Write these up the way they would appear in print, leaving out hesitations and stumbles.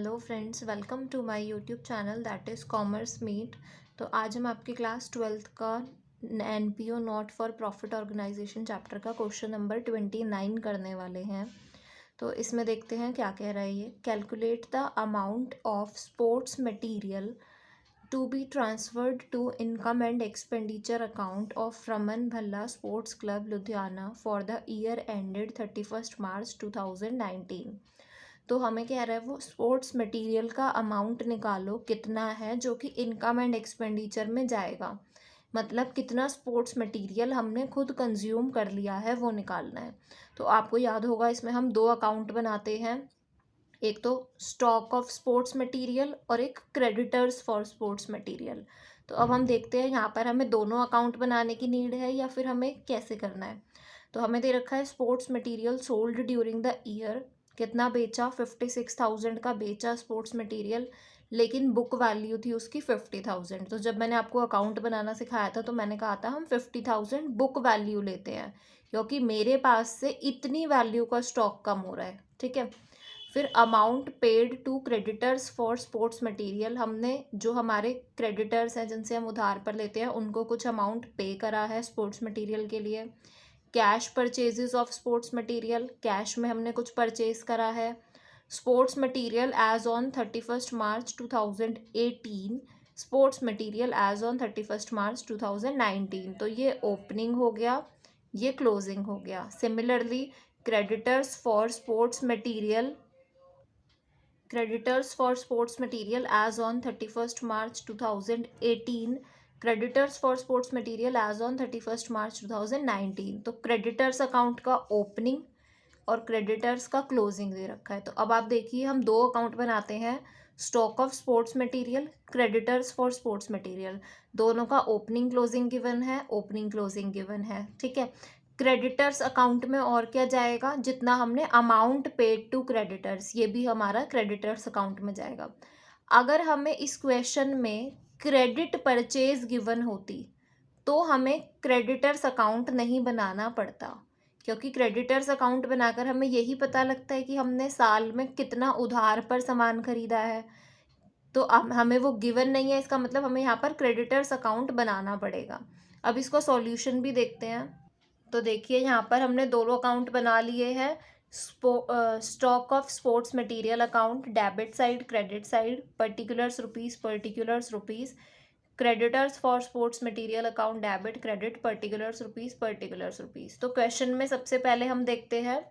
Hello friends, welcome to my YouTube channel that is commerce meet. तो आज हम आपकी क्लास 12th का NPO not for profit organisation chapter का question number 29 करने वाले हैं। तो इसमें देखते हैं क्या कह रहा है ये। Calculate the amount of sports material to be transferred to income and expenditure account of Raman Bhalla sports club Ludhiana for the year ended 31 March 2019। तो हमें कह रहा है वो स्पोर्ट्स मटेरियल का अमाउंट निकालो कितना है जो कि इनकम एंड एक्सपेंडिचर में जाएगा। मतलब कितना स्पोर्ट्स मटेरियल हमने खुद कंज्यूम कर लिया है वो निकालना है। तो आपको याद होगा इसमें हम दो अकाउंट बनाते हैं, एक तो स्टॉक ऑफ स्पोर्ट्स मटेरियल और एक क्रेडिटर्स फॉर स्पोर्ट्स मटेरियल। तो अब हम देखते हैं यहाँ पर हमें दोनों अकाउंट बनाने की नीड है या फिर हमें कैसे करना है। तो हमें दे रखा है sports material sold during the year, कितना बेचा, 56,000 का बेचा स्पोर्ट्स मटेरियल, लेकिन बुक वैल्यू थी उसकी 50,000। तो जब मैंने आपको अकाउंट बनाना सिखाया था तो मैंने कहा था हम 50,000 बुक वैल्यू लेते हैं क्योंकि मेरे पास से इतनी वैल्यू का स्टॉक कम हो रहा है। ठीक है। फिर amount paid to creditors for sports material, हमने जो हमारे क्रेडिटर्स हैं जिनसे हम उधार पर लेते हैं उनको कुछ अमाउंट पे करा है स्पोर्ट्स मटेरियल के लिए। Cash purchases of sports material, cash में हमने कुछ परचेज करा है। Sports material as on 31 March 2018, sports material as on 31 March 2019। तो ये ओपनिंग हो गया, ये क्लोजिंग हो गया। Similarly creditors for sports material, creditors for sports material as on 31st March 2018, creditors for sports material as on 31st March 2019। तो creditors account का opening और creditors का क्लोजिंग दे रखा है। तो अब आप देखिए हम दो अकाउंट बनाते हैं, stock of sports material, creditors for sports material. दोनों का ओपनिंग क्लोजिंग गिवन है, ओपनिंग क्लोजिंग गिवन है। ठीक है। क्रेडिटर्स अकाउंट में और क्या जाएगा, जितना हमने अमाउंट पेड टू क्रेडिटर्स, ये भी हमारा क्रेडिटर्स अकाउंट में जाएगा। अगर हमें इस क्वेश्चन में क्रेडिट परचेज गिवन होती तो हमें क्रेडिटर्स अकाउंट नहीं बनाना पड़ता, क्योंकि क्रेडिटर्स अकाउंट बनाकर हमें यही पता लगता है कि हमने साल में कितना उधार पर सामान खरीदा है। तो अब हमें वो गिवन नहीं है, इसका मतलब हमें यहाँ पर क्रेडिटर्स अकाउंट बनाना पड़ेगा। अब इसको सॉल्यूशन भी देखते हैं। तो देखिए यहाँ पर हमने दोनों अकाउंट बना लिए हैं। Stock of sports material account, debit side credit side, particulars rupees, creditors for sports material account debit credit, particulars rupees. तो क्वेश्चन में सबसे पहले हम देखते हैं,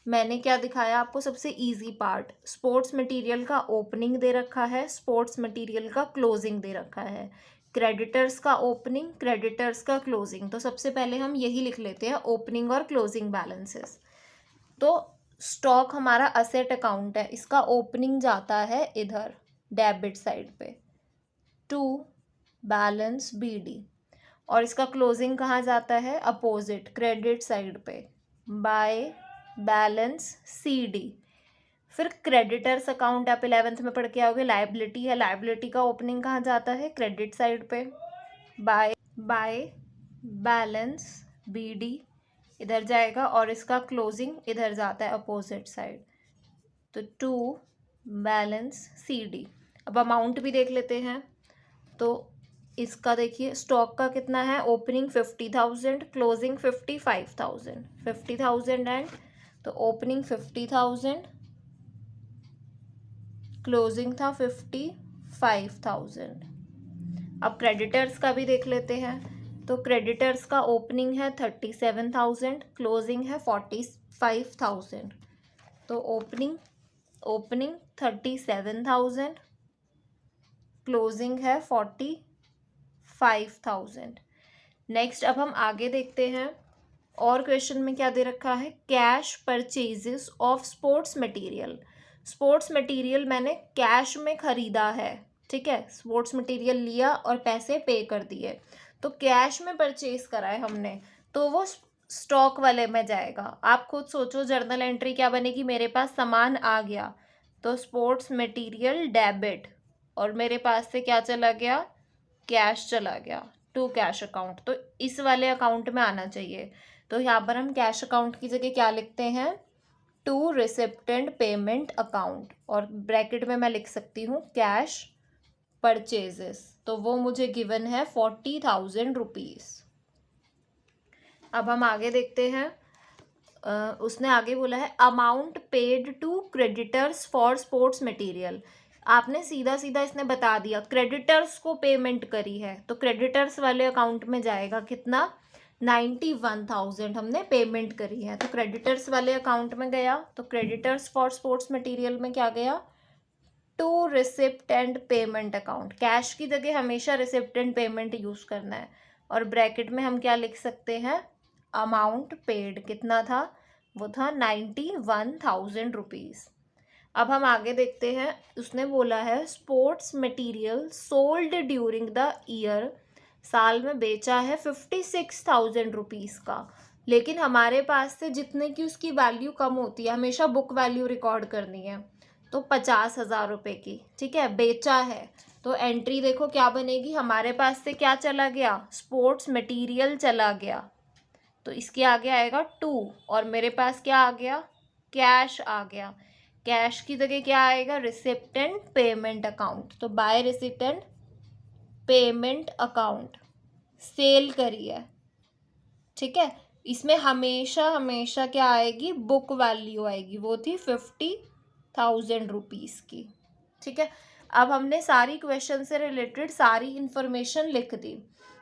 मैंने क्या दिखाया आपको, सबसे इजी पार्ट, स्पोर्ट्स मटेरियल का ओपनिंग दे रखा है, स्पोर्ट्स मटेरियल का क्लोजिंग दे रखा है, क्रेडिटर्स का ओपनिंग, क्रेडिटर्स का क्लोजिंग। तो सबसे पहले हम यही लिख लेते हैं, ओपनिंग और क्लोजिंग बैलेंसेस। तो स्टॉक हमारा असेट अकाउंट है, इसका ओपनिंग जाता है इधर डेबिट साइड पे टू बैलेंस BD, और इसका क्लोजिंग कहाँ जाता है, अपोजिट क्रेडिट साइड पे बाय बैलेंस CD। फिर क्रेडिटर्स अकाउंट आप 11th में पढ़ के आओगे, लाइबिलिटी है, लाइबिलिटी का ओपनिंग कहाँ जाता है, क्रेडिट साइड पे बाय बैलेंस BD इधर जाएगा, और इसका क्लोजिंग इधर जाता है अपोजिट साइड, तो टू बैलेंस CD। अब अमाउंट भी देख लेते हैं। तो इसका देखिए स्टॉक का कितना है, ओपनिंग 50,000, क्लोजिंग 50,000 एंड, तो ओपनिंग 50,000, क्लोजिंग था 55,000। अब क्रेडिटर्स का भी देख लेते हैं। तो क्रेडिटर्स का ओपनिंग है 37,000, क्लोजिंग है 45,000। तो ओपनिंग 37,000, क्लोजिंग है 45,000। नेक्स्ट अब हम आगे देखते हैं, और क्वेश्चन में क्या दे रखा है, cash purchases of sports material. Sports material मैंने कैश में खरीदा है। ठीक है, स्पोर्ट्स मटेरियल लिया और पैसे पे कर दिए, तो कैश में परचेज करा है हमने, तो वो स्टॉक वाले में जाएगा। आप खुद सोचो जर्नल एंट्री क्या बनेगी, मेरे पास सामान आ गया तो स्पोर्ट्स मटेरियल डेबिट, और मेरे पास से क्या चला गया, कैश चला गया टू कैश अकाउंट, तो इस वाले अकाउंट में आना चाहिए। तो यहाँ पर हम कैश अकाउंट की जगह क्या लिखते हैं, टू रिसिप्टेंट पेमेंट अकाउंट, और ब्रैकेट में मैं लिख सकती हूँ कैश परचेजेस, तो वो मुझे गिवन है 40,000 रुपीज़। अब हम आगे देखते हैं। उसने आगे बोला है amount paid to creditors for sports material. आपने सीधा सीधा इसने बता दिया क्रेडिटर्स को पेमेंट करी है, तो क्रेडिटर्स वाले अकाउंट में जाएगा कितना, 91,000 हमने पेमेंट करी है, तो क्रेडिटर्स वाले अकाउंट में गया, तो क्रेडिटर्स फॉर स्पोर्ट्स मटेरियल में क्या गया, to receipt and payment account. Cash की जगह हमेशा रिसिप्ट एंड पेमेंट यूज करना है, और ब्रैकेट में हम क्या लिख सकते हैं, अमाउंट पेड कितना था, वो था 91,000 रुपीज़। अब हम आगे देखते हैं। उसने बोला है sports material sold during the year, साल में बेचा है 56,000 रुपीज़ का, लेकिन हमारे पास से जितने की उसकी वैल्यू कम होती है, हमेशा बुक वैल्यू रिकॉर्ड करनी है, तो 50,000 रुपये की, ठीक है, बेचा है, तो एंट्री देखो क्या बनेगी, हमारे पास से क्या चला गया, स्पोर्ट्स मटेरियल चला गया, तो इसके आगे आएगा 2, और मेरे पास क्या आ गया, कैश आ गया, कैश की जगह क्या आएगा, रिसिप्ट एंड पेमेंट अकाउंट, तो by receipt and payment account sell करी है, ठीक है, इसमें हमेशा हमेशा क्या आएगी, बुक वैल्यू आएगी, वो थी 50,000 रुपीज़ की, ठीक है। अब हमने सारी क्वेश्चन से रिलेटेड सारी इंफॉर्मेशन लिख दी।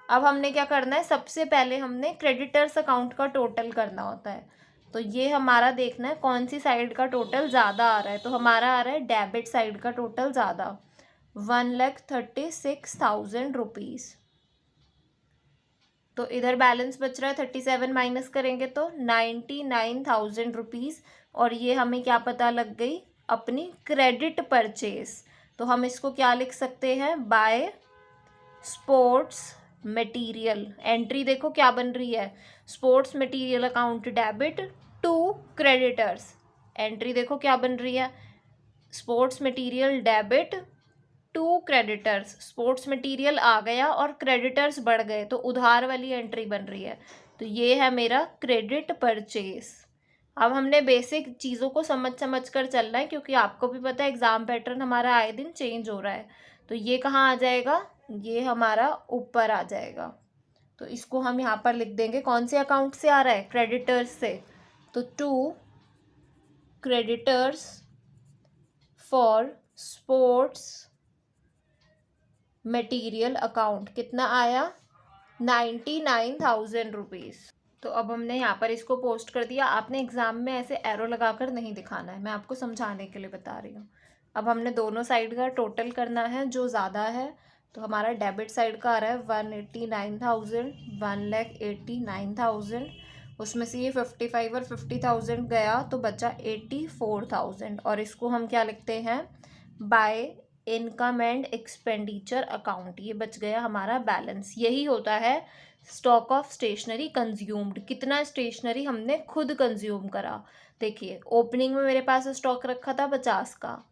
अब हमने क्या करना है, सबसे पहले हमने क्रेडिटर्स अकाउंट का टोटल करना होता है, तो ये हमारा देखना है कौन सी साइड का टोटल ज़्यादा आ रहा है, तो हमारा आ रहा है डेबिट साइड का टोटल ज़्यादा, 1,36,000 रुपीज़, तो इधर बैलेंस बच रहा है 37 माइनस करेंगे तो 99,000 रुपीज़, और ये हमें क्या पता लग गई, अपनी क्रेडिट परचेज, तो हम इसको क्या लिख सकते हैं, बाय स्पोर्ट्स मटेरियल। एंट्री देखो क्या बन रही है, sports material account debit to creditors, entry देखो क्या बन रही है, sports material debit to creditors, sports material आ गया और क्रेडिटर्स बढ़ गए, तो उधार वाली एंट्री बन रही है, तो ये है मेरा क्रेडिट परचेज। अब हमने बेसिक चीज़ों को समझ समझ कर चलना है, क्योंकि आपको भी पता है एग्ज़ाम पैटर्न हमारा आए दिन चेंज हो रहा है, तो ये कहाँ आ जाएगा, ये हमारा ऊपर आ जाएगा, तो इसको हम यहाँ पर लिख देंगे, कौन से अकाउंट से आ रहा है, क्रेडिटर्स से, तो to creditors for sports material account, कितना आया, 99,000 रुपीज़। तो अब हमने यहाँ पर इसको पोस्ट कर दिया। आपने एग्ज़ाम में ऐसे एरो लगाकर नहीं दिखाना है, मैं आपको समझाने के लिए बता रही हूँ। अब हमने दोनों साइड का टोटल करना है, जो ज़्यादा है, तो हमारा डेबिट साइड का आ रहा है 189,000, 1,89,000, उसमें से ये 55 और 50,000 गया, तो बचा 84,000, और इसको हम क्या लिखते हैं, by income and expenditure account, ये बच गया हमारा बैलेंस। यही होता है स्टॉक ऑफ स्टेशनरी कंज्यूम्ड, कितना स्टेशनरी हमने खुद कंज्यूम करा। देखिए ओपनिंग में मेरे पास स्टॉक रखा था 50 का,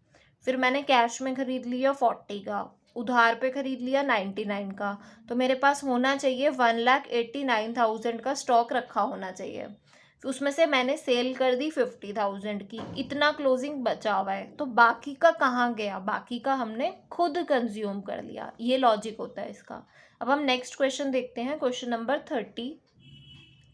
फिर मैंने कैश में खरीद लिया 40 का, उधार पे खरीद लिया 99 का, तो मेरे पास होना चाहिए 1,89,000 का स्टॉक रखा होना चाहिए, उसमें से मैंने सेल कर दी 50,000 की, इतना क्लोजिंग बचा हुआ है, तो बाकी का कहाँ गया, बाकी का हमने खुद कंज्यूम कर लिया, ये लॉजिक होता है इसका। अब हम नेक्स्ट क्वेश्चन देखते हैं, क्वेश्चन नंबर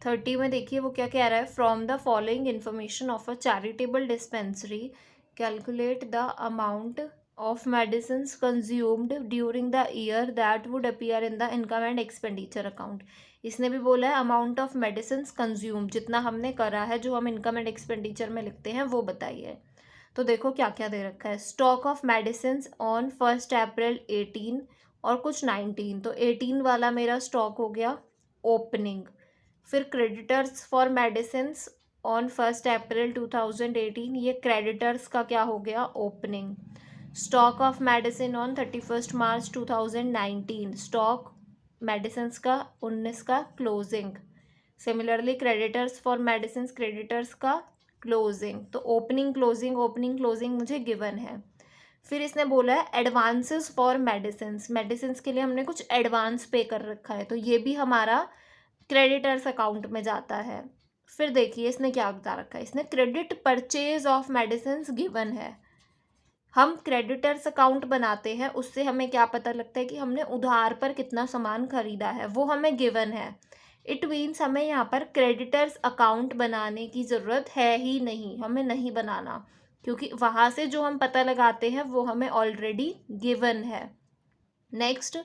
30 में देखिए वो क्या कह रहा है, from the following information of a charitable dispensary calculate the amount of medicines consumed during the year that would appear in the income and expenditure account। इसने भी बोला है अमाउंट ऑफ मेडिसिन्स कंज्यूम, जितना हमने करा है, जो हम इनकम एंड एक्सपेंडिचर में लिखते हैं, वो बताइए। तो देखो क्या क्या दे रखा है, स्टॉक ऑफ मेडिसिन्स ऑन 1 अप्रैल 18 और कुछ 19, तो 18 वाला मेरा स्टॉक हो गया ओपनिंग, फिर क्रेडिटर्स फॉर मेडिसिन्स ऑन 1 अप्रैल 2018, ये क्रेडिटर्स का क्या हो गया, opening. Stock of medicine on 31 March 2019, stock medicine का 19 का closing. Similarly creditors for medicine, creditors का क्लोजिंग, तो ओपनिंग क्लोजिंग मुझे गिवन है। फिर इसने बोला है एडवांसेस फॉर मेडिसिन के लिए हमने कुछ एडवांस पे कर रखा है, तो ये भी हमारा क्रेडिटर्स अकाउंट में जाता है। फिर देखिए इसने क्या बता रखा है, इसने credit purchase of medicine given है। हम क्रेडिटर्स अकाउंट बनाते हैं, उससे हमें क्या पता लगता है कि हमने उधार पर कितना सामान खरीदा है, वो हमें गिवन है। इट मीन्स हमें यहाँ पर क्रेडिटर्स अकाउंट बनाने की ज़रूरत है ही नहीं, हमें नहीं बनाना, क्योंकि वहाँ से जो हम पता लगाते हैं वो हमें ऑलरेडी गिवन है। Next,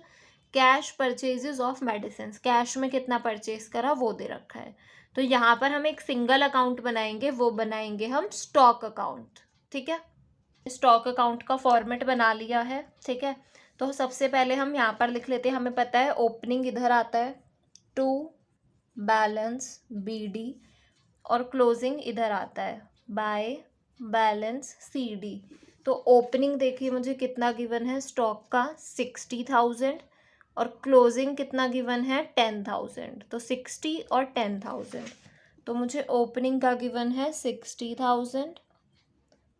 cash purchases of medicine, cash में कितना परचेज करा वो दे रखा है। तो यहाँ पर हम एक सिंगल अकाउंट बनाएंगे, वो बनाएंगे हम स्टॉक अकाउंट। ठीक है, स्टॉक अकाउंट का फॉर्मेट बना लिया है। ठीक है, तो सबसे पहले हम यहाँ पर लिख लेते हैं, हमें पता है ओपनिंग इधर आता है टू बैलेंस BD और क्लोजिंग इधर आता है बाय बैलेंस CD। तो ओपनिंग देखिए मुझे कितना गिवन है स्टॉक का 60,000 और क्लोजिंग कितना गिवन है 10,000। तो 60 और 10,000, तो मुझे ओपनिंग का गिवन है 60,000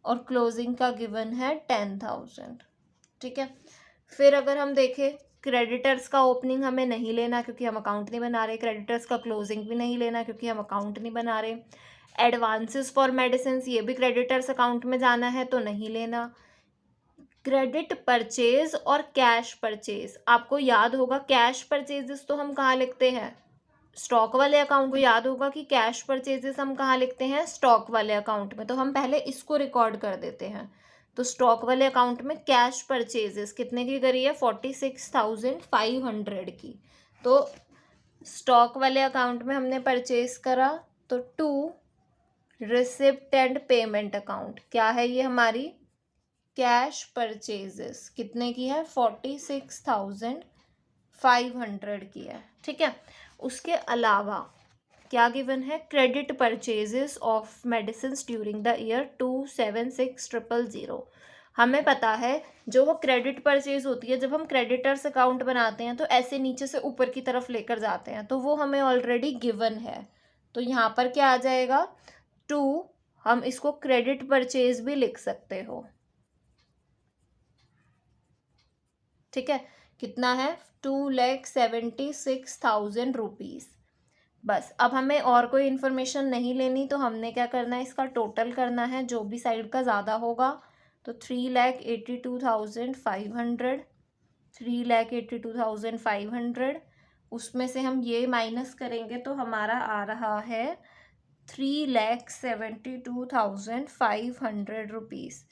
और क्लोजिंग का गिवन है 10,000। ठीक है, फिर अगर हम देखें क्रेडिटर्स का ओपनिंग हमें नहीं लेना क्योंकि हम अकाउंट नहीं बना रहे, क्रेडिटर्स का क्लोजिंग भी नहीं लेना क्योंकि हम अकाउंट नहीं बना रहे। एडवांसेस फॉर मेडिसिन ये भी क्रेडिटर्स अकाउंट में जाना है तो नहीं लेना। क्रेडिट परचेज और कैश परचेज, आपको याद होगा कैश परचेजेस तो हम कहाँ लिखते हैं, स्टॉक वाले अकाउंट को याद होगा कि कैश परचेजेस हम कहाँ लिखते हैं, स्टॉक वाले अकाउंट में। तो हम पहले इसको रिकॉर्ड कर देते हैं। तो स्टॉक वाले अकाउंट में कैश परचेजेस कितने की करी है, 46,500 की। तो स्टॉक वाले अकाउंट में हमने परचेज करा, तो to receipt and payment account, क्या है ये हमारी कैश परचेजेस, कितने की है 46,500 की है। ठीक है, उसके अलावा क्या गिवन है, credit purchases of medicine during the year 276,000। हमें पता है जो वो क्रेडिट परचेज होती है, जब हम क्रेडिटर्स अकाउंट बनाते हैं तो ऐसे नीचे से ऊपर की तरफ लेकर जाते हैं, तो वो हमें ऑलरेडी गिवन है। तो यहाँ पर क्या आ जाएगा 2, हम इसको क्रेडिट परचेज भी लिख सकते हो। ठीक है, कितना है 2,76,000 रुपीज़। बस, अब हमें और कोई इन्फॉर्मेशन नहीं लेनी, तो हमने क्या करना है, इसका टोटल करना है, जो भी साइड का ज़्यादा होगा। तो 3,82,500, 3,82,500, उसमें से हम ये माइनस करेंगे तो हमारा आ रहा है 3,72,500 रुपीज़।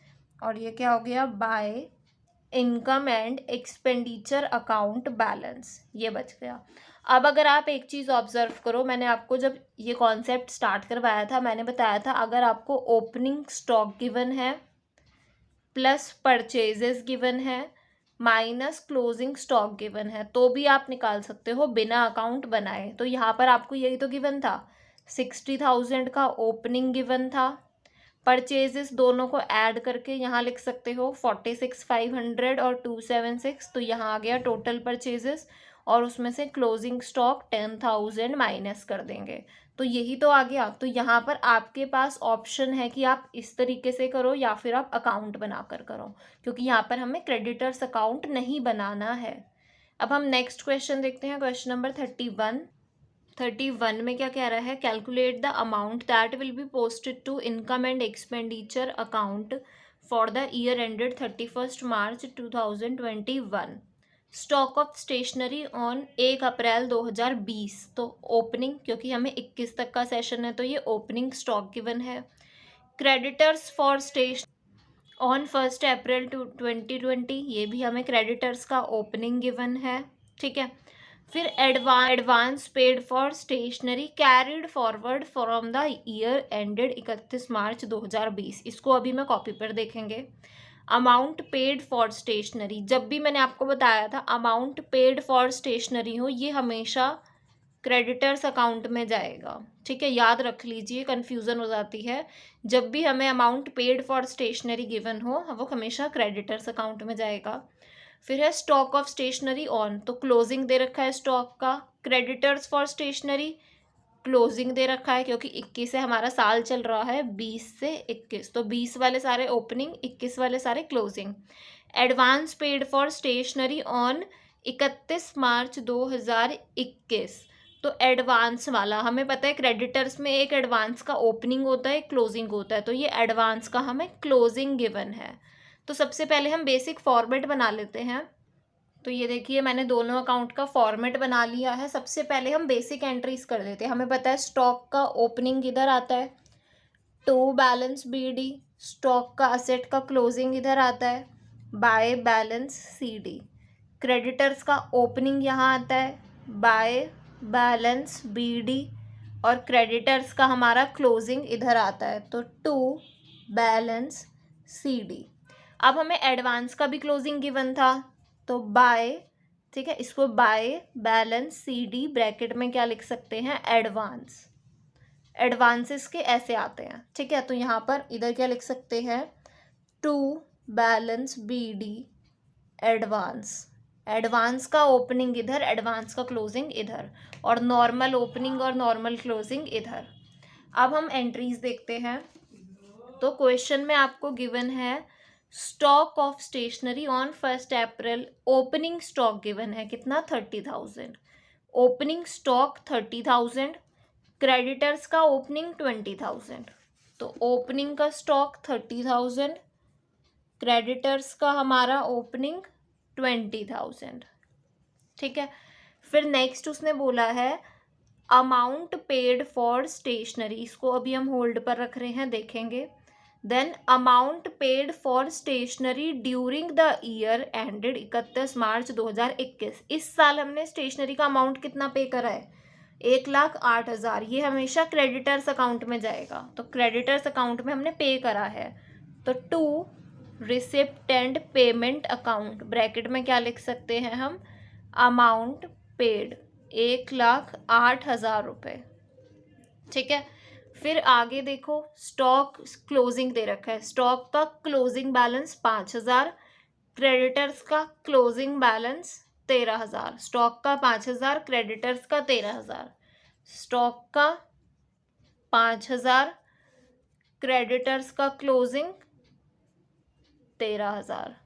और ये क्या हो गया, by income and expenditure account balance, ये बच गया। अब अगर आप एक चीज़ ऑब्जर्व करो, मैंने आपको जब ये कॉन्सेप्ट स्टार्ट करवाया था मैंने बताया था अगर आपको ओपनिंग स्टॉक गिवन है प्लस परचेजेस गिवन है माइनस क्लोजिंग स्टॉक गिवन है तो भी आप निकाल सकते हो बिना अकाउंट बनाए। तो यहाँ पर आपको यही तो गिवन था, 60,000 का ओपनिंग गिवन था, परचेजेस दोनों को ऐड करके यहाँ लिख सकते हो 46,500 और 276, तो यहाँ आ गया टोटल परचेजेस, और उसमें से क्लोजिंग स्टॉक 10,000 माइनस कर देंगे, तो यही तो आ गया। तो यहाँ पर आपके पास ऑप्शन है कि आप इस तरीके से करो या फिर आप अकाउंट बनाकर करो, क्योंकि यहाँ पर हमें क्रेडिटर्स अकाउंट नहीं बनाना है। अब हम नेक्स्ट क्वेश्चन देखते हैं, क्वेश्चन नंबर 31 में क्या कह रहा है, calculate the amount that will be posted to income and expenditure account for the year ended 31 March 2021, stock of stationery on 1 April 2020। तो ओपनिंग, क्योंकि हमें 21 तक का सेशन है तो ये ओपनिंग स्टॉक गिवन है। Creditors for station on 1 April 2020, ये भी हमें क्रेडिटर्स का ओपनिंग गिवन है। ठीक है, फिर advance paid for stationery carried forward from the year ended 31 March 2020, इसको अभी मैं कॉपी पर देखेंगे। अमाउंट पेड फॉर स्टेशनरी, जब भी मैंने आपको बताया था अमाउंट पेड फॉर स्टेशनरी हो ये हमेशा क्रेडिटर्स अकाउंट में जाएगा। ठीक है, याद रख लीजिए, कन्फ्यूज़न हो जाती है। जब भी हमें amount paid for stationery given हो वो हमेशा क्रेडिटर्स अकाउंट में जाएगा। फिर है स्टॉक ऑफ स्टेशनरी ऑन, तो क्लोजिंग दे रखा है स्टॉक का, क्रेडिटर्स फॉर स्टेशनरी क्लोजिंग दे रखा है क्योंकि 21 से हमारा साल चल रहा है 20 से 21, तो 20 वाले सारे ओपनिंग 21 वाले सारे closing. Advance paid for stationery on 31 March 2021, तो एडवांस वाला हमें पता है क्रेडिटर्स में एक एडवांस का ओपनिंग होता है, एक क्लोजिंग होता है, तो ये एडवांस का हमें क्लोजिंग गिवन है। तो सबसे पहले हम बेसिक फॉर्मेट बना लेते हैं। तो ये देखिए मैंने दोनों अकाउंट का फॉर्मेट बना लिया है। सबसे पहले हम बेसिक एंट्रीज कर देते हैं। हमें पता है स्टॉक का ओपनिंग इधर आता है, टू बैलेंस BD, स्टॉक का असेट का क्लोजिंग इधर आता है, बाय बैलेंस CD, क्रेडिटर्स का ओपनिंग यहाँ आता है, बाय बैलेंस BD, और क्रेडिटर्स का हमारा क्लोजिंग इधर आता है, तो टू बैलेंस CD। अब हमें एडवांस का भी क्लोजिंग गिवन था, तो बाय, ठीक है, इसको बाय बैलेंस CD ब्रैकेट में क्या लिख सकते हैं, एडवांस। एडवांसेस के ऐसे आते हैं, ठीक है। तो यहाँ पर इधर क्या लिख सकते हैं, to balance BD advance. Advance का ओपनिंग इधर, एडवांस का क्लोजिंग इधर, और नॉर्मल ओपनिंग और नॉर्मल क्लोजिंग इधर। अब हम एंट्रीज देखते हैं। तो क्वेश्चन में आपको गिवन है stock of stationery on 1 April, opening stock given है कितना, 30,000, ओपनिंग स्टॉक 30,000, क्रेडिटर्स का ओपनिंग 20,000। तो ओपनिंग का स्टॉक 30,000, क्रेडिटर्स का हमारा ओपनिंग 20,000, ठीक है। फिर नेक्स्ट उसने बोला है अमाउंट पेड फॉर स्टेशनरी, इसको अभी हम होल्ड पर रख रहे हैं, देखेंगे। Then amount paid for stationery during the year ended 31 March 2021। इस साल हमने स्टेशनरी का अमाउंट कितना पे करा है, 1,08,000। ये हमेशा क्रेडिटर्स अकाउंट में जाएगा, तो क्रेडिटर्स अकाउंट में हमने पे करा है, तो to receipts and payment account bracket में क्या लिख सकते हैं हम, अमाउंट पेड 1,08,000 रुपये, ठीक है। फिर आगे देखो स्टॉक क्लोजिंग दे रखा है, स्टॉक का क्लोजिंग बैलेंस 5,000, क्रेडिटर्स का क्लोजिंग बैलेंस 13,000, स्टॉक का 5,000, क्रेडिटर्स का 13,000, स्टॉक का 5,000, क्रेडिटर्स का क्लोजिंग 13,000,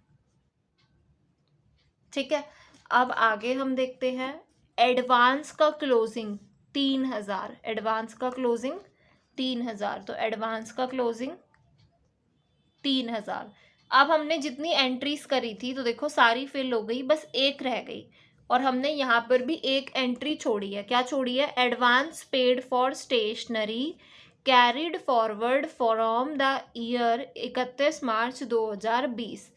ठीक है। अब आगे हम देखते हैं एडवांस का क्लोजिंग 3,000, एडवांस का क्लोजिंग 3,000, तो एडवांस का क्लोजिंग 3,000। अब हमने जितनी एंट्रीज करी थी तो देखो सारी फिल हो गई, बस एक रह गई, और हमने यहाँ पर भी एक एंट्री छोड़ी है। क्या छोड़ी है, advance paid for stationery carried forward from the year 31 March 2020।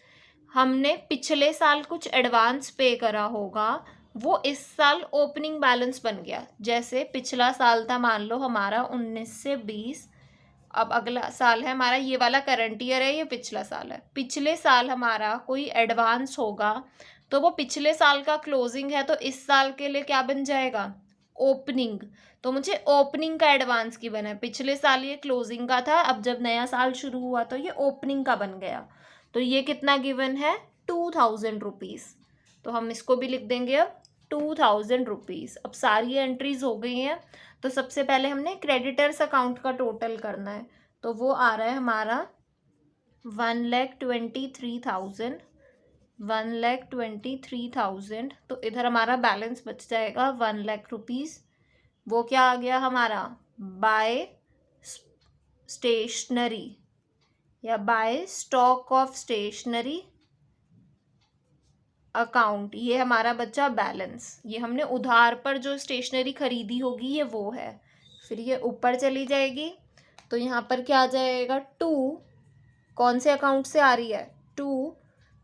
हमने पिछले साल कुछ एडवांस पे करा होगा, वो इस साल ओपनिंग बैलेंस बन गया। जैसे पिछला साल था मान लो हमारा 19 से 20, अब अगला साल है हमारा, ये वाला करंट ईयर है, ये पिछला साल है। पिछले साल हमारा कोई एडवांस होगा तो वो पिछले साल का क्लोजिंग है, तो इस साल के लिए क्या बन जाएगा, ओपनिंग। तो मुझे ओपनिंग का एडवांस की बना है, पिछले साल ये क्लोजिंग का था, अब जब नया साल शुरू हुआ तो ये ओपनिंग का बन गया। तो ये कितना गिवन है, 2,000 रुपीज़। तो हम इसको भी लिख देंगे अब 2,000 रुपीज़। अब सारी एंट्रीज हो गई हैं, तो सबसे पहले हमने क्रेडिटर्स अकाउंट का टोटल करना है, तो वो आ रहा है हमारा 1,23,000, 1,23,000। तो इधर हमारा बैलेंस बच जाएगा 1,00,000 रुपीज़। वो क्या आ गया हमारा, बाय स्टेशनरी या by stock of stationery account, ये हमारा बच्चा बैलेंस। ये हमने उधार पर जो स्टेशनरी खरीदी होगी ये वो है। फिर ये ऊपर चली जाएगी, तो यहाँ पर क्या आ जाएगा, टू कौन से अकाउंट से आ रही है, टू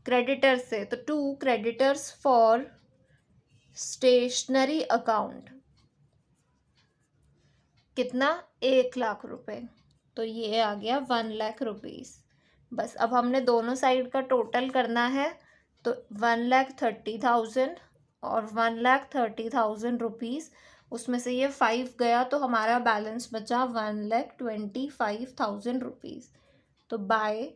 क्रेडिटर्स से, तो to creditors for stationery account कितना, 1,00,000 रुपये। तो ये आ गया 1,00,000 रुपीज़। बस अब हमने दोनों साइड का टोटल करना है, तो 1,30,000 और 1,30,000 रुपीज़, उसमें से ये 5 गया तो हमारा बैलेंस बचा 1,25,000 रुपीज़। तो by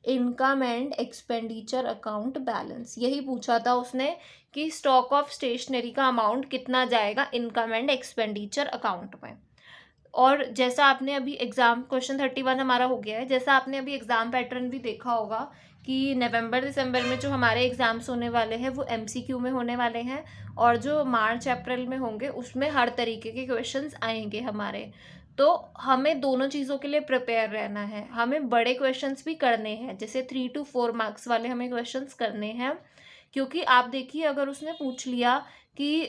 income and expenditure account balance, यही पूछा था उसने कि स्टॉक ऑफ स्टेशनरी का अमाउंट कितना जाएगा इनकम एंड एक्सपेंडिचर अकाउंट में। और जैसा आपने अभी एग्जाम क्वेश्चन 31 हमारा हो गया है, जैसा आपने अभी एग्जाम पैटर्न भी देखा होगा कि नवंबर दिसंबर में जो हमारे एग्ज़ाम्स होने वाले हैं वो एमसीक्यू में होने वाले हैं, और जो मार्च अप्रैल में होंगे उसमें हर तरीके के क्वेश्चंस आएंगे हमारे। तो हमें दोनों चीज़ों के लिए प्रिपेयर रहना है। हमें बड़े क्वेश्चंस भी करने हैं, जैसे 3 to 4 मार्क्स वाले हमें क्वेश्चंस करने हैं, क्योंकि आप देखिए अगर उसने पूछ लिया कि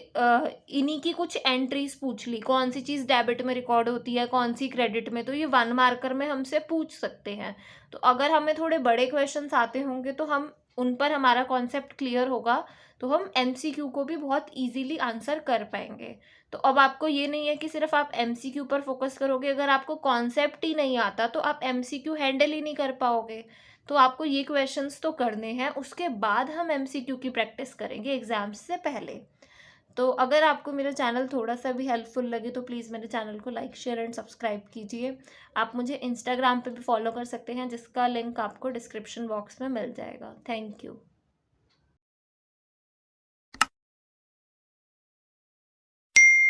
इन्हीं की कुछ एंट्रीज पूछ ली, कौन सी चीज़ डेबिट में रिकॉर्ड होती है, कौन सी क्रेडिट में, तो ये 1 मार्कर में हमसे पूछ सकते हैं। तो अगर हमें थोड़े बड़े क्वेश्चंस आते होंगे तो हम उन पर हमारा कॉन्सेप्ट क्लियर होगा, तो हम एमसीक्यू को भी बहुत इजीली आंसर कर पाएंगे। तो अब आपको ये नहीं है कि सिर्फ आप एमसीक्यू पर फोकस करोगे, अगर आपको कॉन्सेप्ट ही नहीं आता तो आप एमसीक्यू हैंडल ही नहीं कर पाओगे। तो आपको ये क्वेश्चंस तो करने हैं, उसके बाद हम एमसीक्यू की प्रैक्टिस करेंगे एग्जाम्स से पहले। तो अगर आपको मेरा चैनल थोड़ा सा भी हेल्पफुल लगे तो प्लीज़ मेरे चैनल को लाइक शेयर एंड सब्सक्राइब कीजिए। आप मुझे इंस्टाग्राम पे भी फॉलो कर सकते हैं, जिसका लिंक आपको डिस्क्रिप्शन बॉक्स में मिल जाएगा। Thank you.